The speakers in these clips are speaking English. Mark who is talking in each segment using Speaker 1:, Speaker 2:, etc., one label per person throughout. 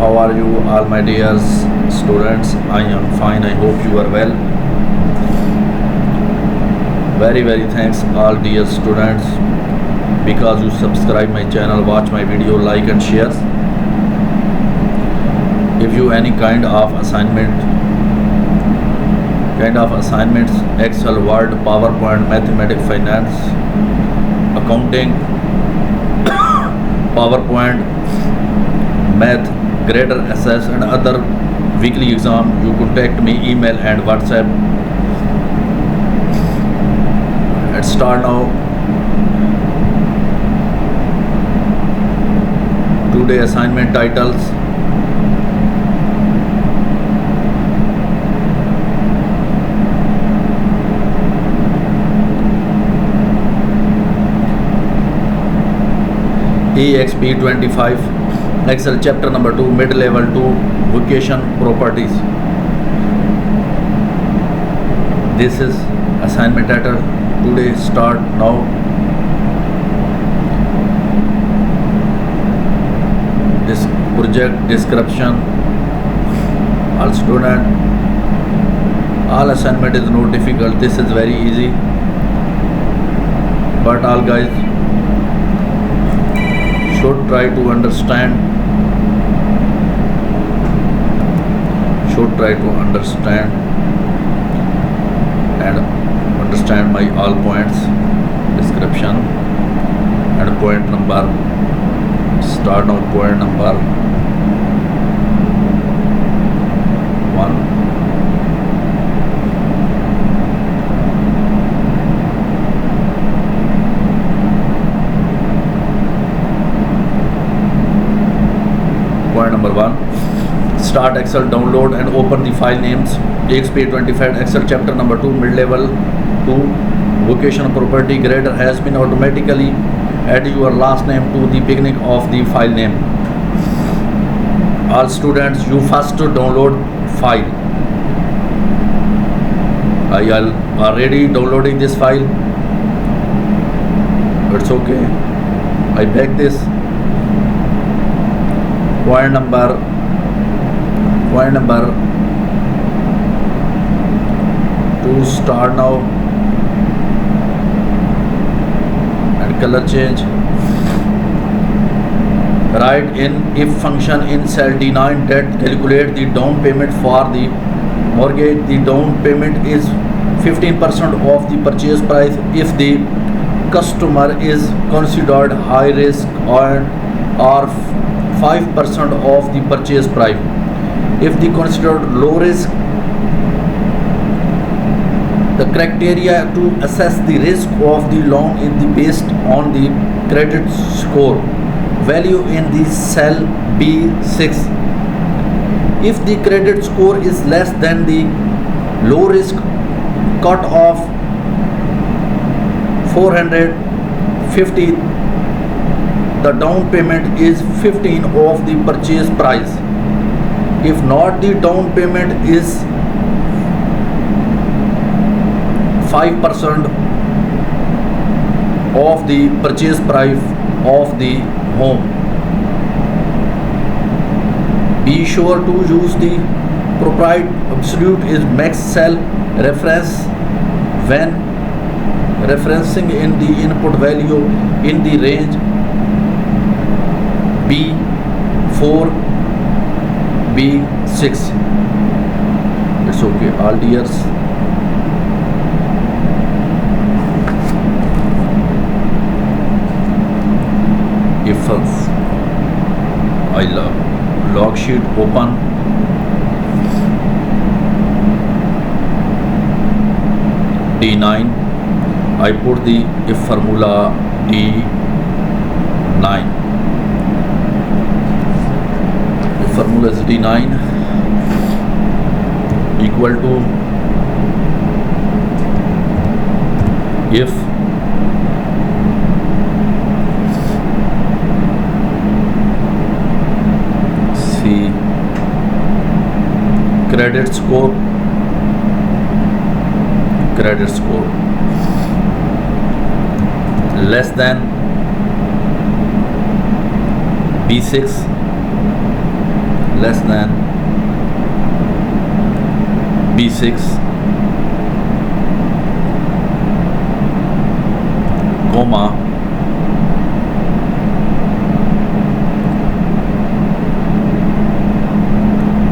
Speaker 1: how are you all my dear students? I am fine, I hope you are well. Very thanks all dear students because you subscribe my channel, watch my video, like and share. If you any kind of assignments, Excel, Word, PowerPoint, Mathematics, Finance, Accounting, PowerPoint, Math, Grader, SS and other weekly exam, you contact me, email and WhatsApp. Let's start now. Today assignment titles. EXP 25, Excel chapter number 2, mid-level 2, vocation properties. This is assignment title. Today start now. This project description. All student, all assignment is not difficult. This is very easy. But all guys should try to understand. And understand my all points, description and point number. Start now. Point number 1. Point number 1. Start Excel, download and open the file names. EXP 25 Excel chapter number 2, mid-level 2, vocation property. Grader has been automatically add your last name to the beginning of the file name. All students, you first download file. I already downloading this file. It's okay. I back this. Point number 2. Start now and color change. Write in if function in cell D9 that calculate the down payment for the mortgage. The down payment is 15% of the purchase price if the customer is considered high risk or 5% of the purchase price. If the considered low risk, the criteria to assess the risk of the loan is based on the credit score value in the cell B6. If the credit score is less than the low risk cut off 450, the down payment is 15 of the purchase price. If not, the down payment is 5% of the purchase price of the home. Be sure to use the appropriate absolute is max cell reference when referencing in the input value in the range B4 B6. It's okay all dears. If I log sheet open, D9, I put the if formula D9. If formula is D9 equal to if C credit score less than B6 less than B6, comma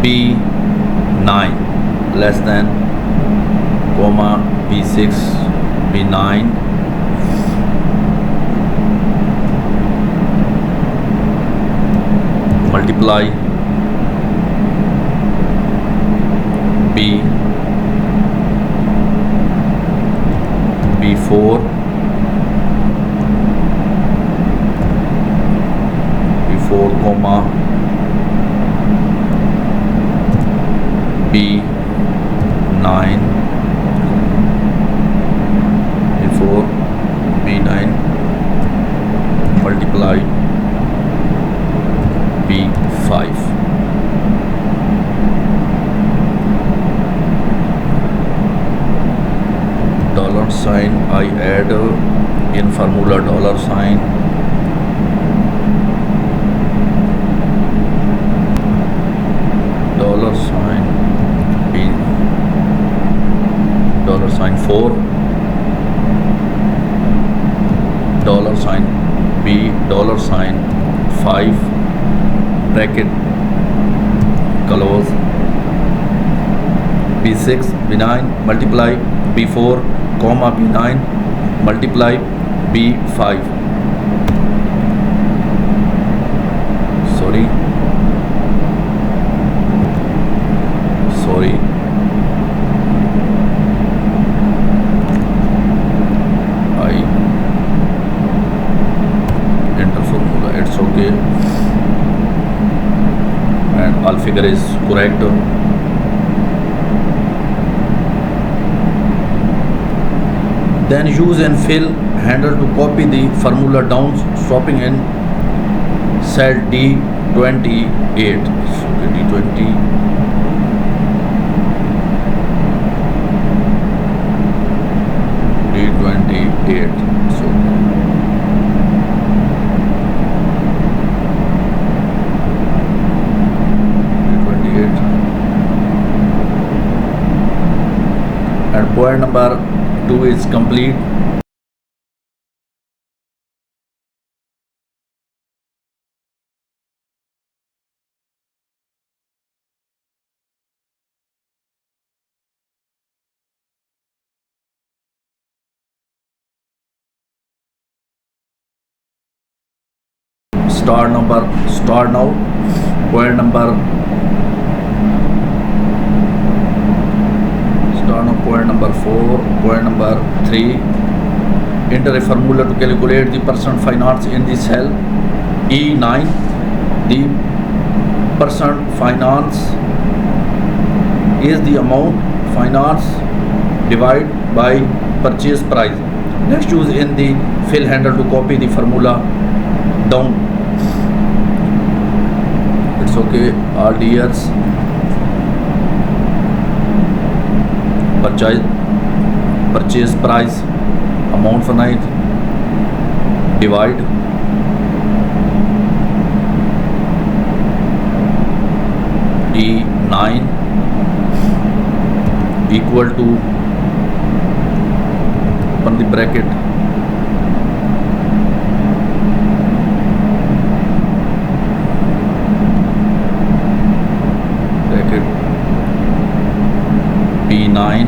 Speaker 1: B9 less than comma B6 B9 multiply B4 comma B9 before B9 multiply B5. Dollar sign I add in formula dollar sign B dollar sign 4 dollar sign B dollar sign 5 bracket close B6 B9 multiply B4 comma B9 multiply B5 sorry I enter formula, it's okay, and all figure is correct. Then use and fill handle to copy the formula down, stopping in cell D28. So D28. So D28 and point number 2 is complete. Start now. Point number start now. Point number 4. Point number 3. Enter a formula to calculate the percent finance in the cell E9. The percent finance is the amount finance divided by purchase price. Next, use in the fill handle to copy the formula down. It's okay. All years purchase price amount finite divide E9 equal to open the bracket B9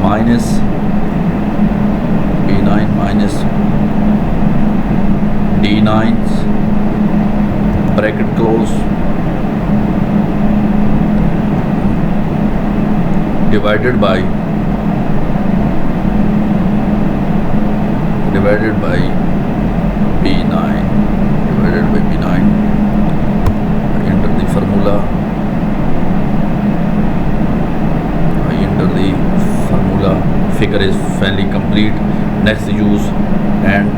Speaker 1: minus D9 bracket close divided by B9 enter the formula. Figure is finally complete. Next, use and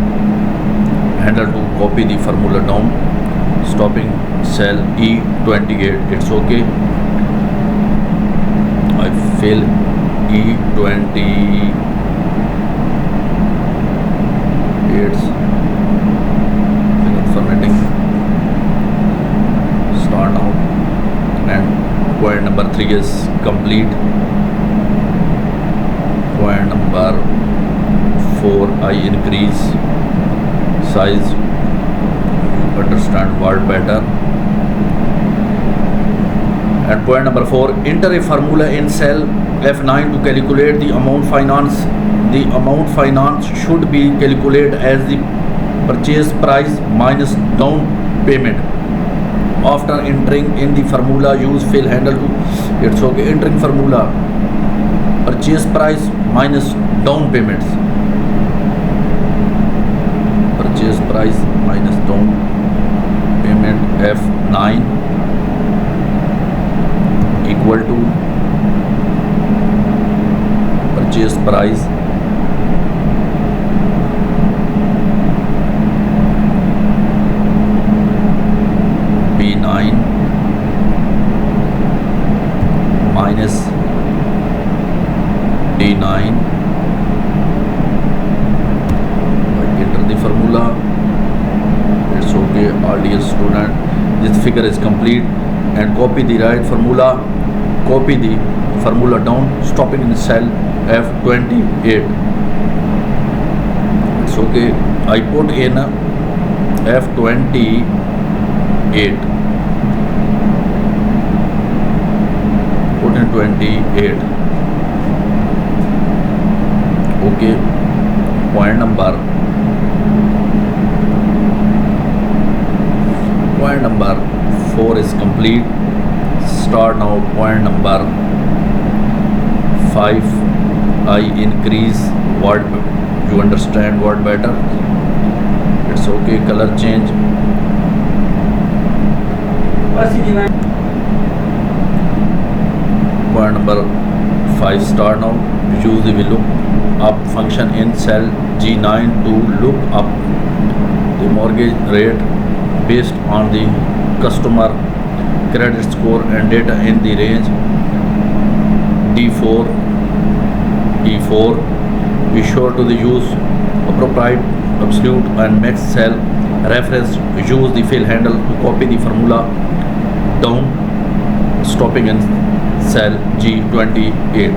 Speaker 1: handle to copy the formula down, stopping cell E28. It's okay. I fill E28 formatting. Start now. complete. Point number 4, I increase size, understand word better. And point number 4, enter a formula in cell F9 to calculate the amount finance. The amount finance should be calculated as the purchase price minus down payment. After entering in the formula, use fill handle to, it's okay, entering formula, purchase price minus down payments, purchase price minus down payment F9 equal to purchase price B9 minus D9. Enter the formula. It's okay, all dear student. This figure is complete, and copy the right formula. Copy the formula down, stopping in cell F28. It's okay. I put in F28. Put in 28. Okay. Point number 4 is complete. Start now. Point number 5, I increase word, you understand word better. It's okay, color change. Point number 5, start now. Use the look up function in cell G9 to look up the mortgage rate based on the customer credit score and data in the range D4, E4. Be sure to the use appropriate absolute and max cell reference. Use the fill handle to copy the formula down, stopping in cell G28.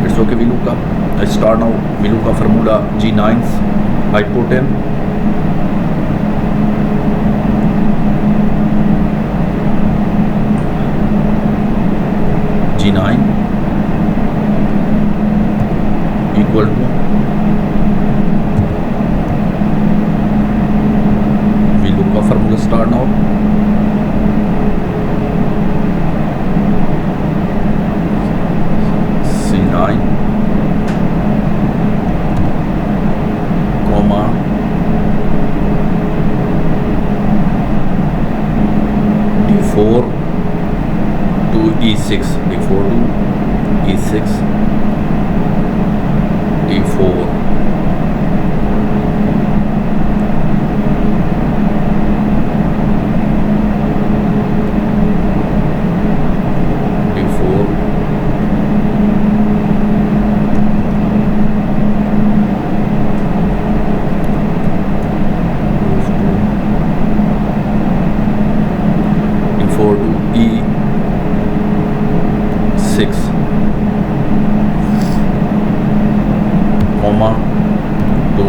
Speaker 1: It's okay, we look up. I start now. We look up formula G9s. I put in G9 equal to, we look up formula start now. C9 comma D4 to E6, D4 to E6, D4 D4 D4 to E6, comma 2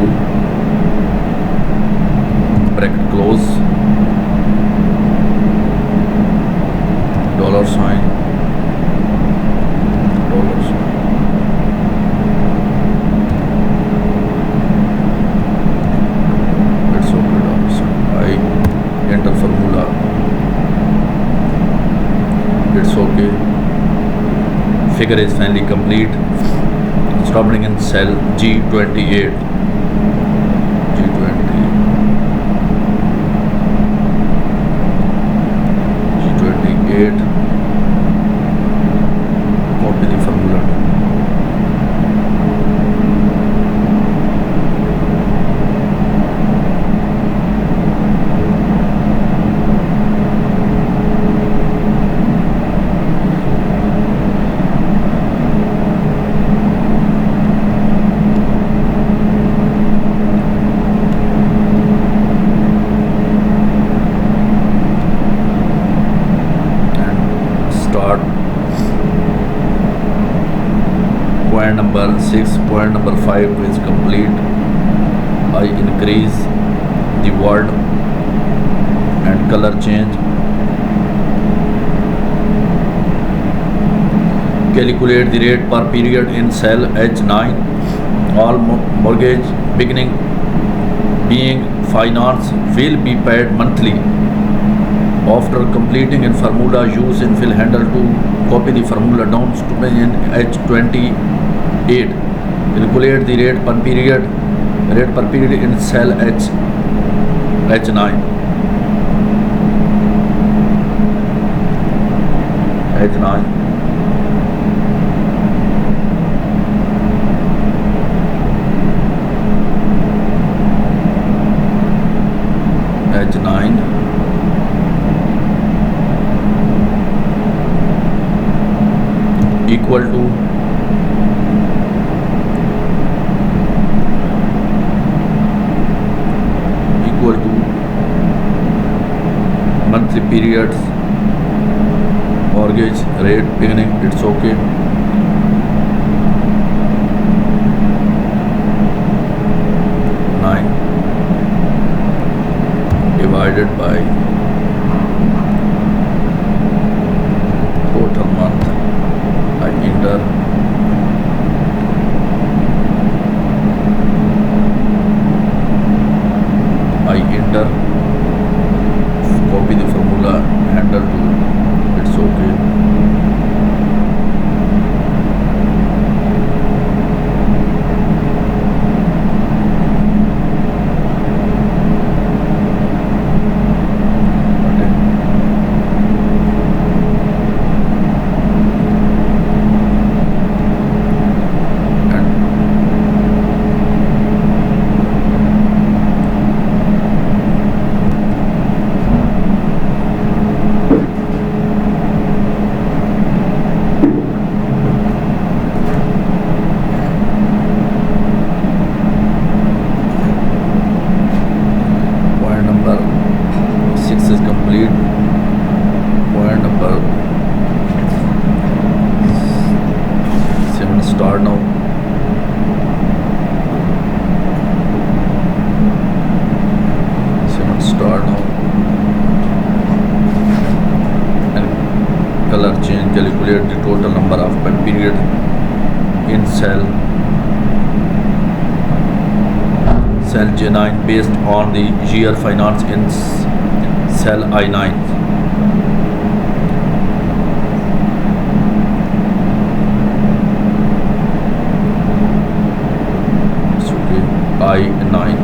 Speaker 1: bracket close, dollar sign, it's okay, dollar sign. I enter formula. It's okay. Figure is finally complete. Stopping in cell G28. G28. Copy the formula. point number 5 is complete. I increase the word and color change. Calculate the rate per period in cell H9. All mortgage beginning being finance will be paid monthly. After completing in formula, use infill handle to copy the formula down to in H28. Calculate the rate per period in cell H9. H9. H9 equal to monthly periods mortgage rate beginning. It's okay. Nine divided by total month. I enter. Copy the formula, handle to it's okay. Is complete. Point number 7 start now. And color change. Calculate the total number of period in cell J9 based on the year finance in cell I9. It's okay. I9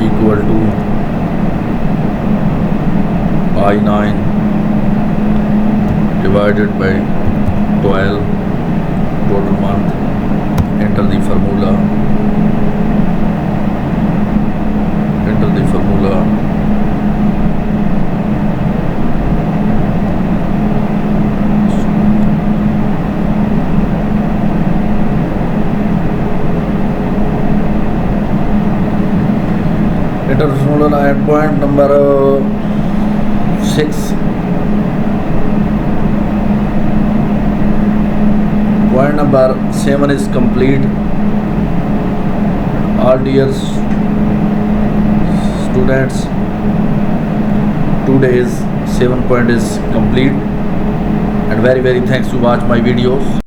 Speaker 1: equal to I9 divided by 12 total month. Enter the formula. Enter the formula at point number 6. Point number 7 is complete. All dear students, 2 days 7 point is complete, and very thanks to watch my videos.